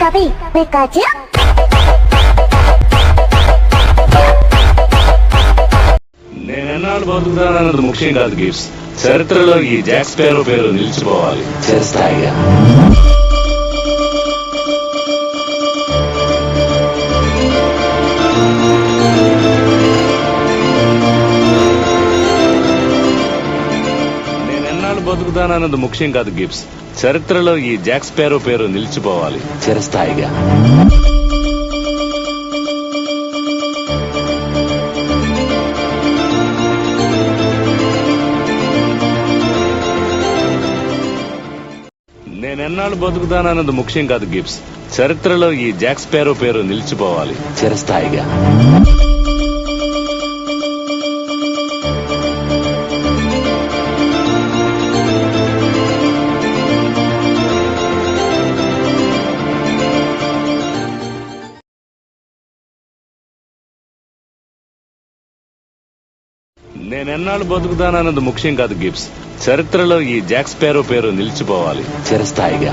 Pikapi, Pikachu. నేనెన్నాళ్ళు బతుకుతానన్నది ముఖ్యం కాదు gifts. చరిత్రలో ఈ జాక్ స్పారో పేరు నిలిచిపోవాలి చిరస్థాయిగా. నేనెన్నాళ్ళు బతుకుతానన్నది ముఖ్యం కాదు గిఫ్ట్స్. చరిత్రలో ఈ జాక్ స్పారో పేరు నిలిచిపోవాలి చిరస్థాయిగా. నేనెన్నాళ్ళు బతుకుతానన్నది ముఖ్యం కాదు గిఫ్ట్స్. చరిత్రలో ఈ జాక్ స్పారో పేరు నిలిచిపోవాలి చిరస్థాయిగా. నేనెన్నాళ్ళు బతుకుతానన్నది ముఖ్యం కాదు గిఫ్ట్స్. చరిత్రలో ఈ జాక్ స్పారో పేరు నిలిచిపోవాలి చిరస్థాయిగా.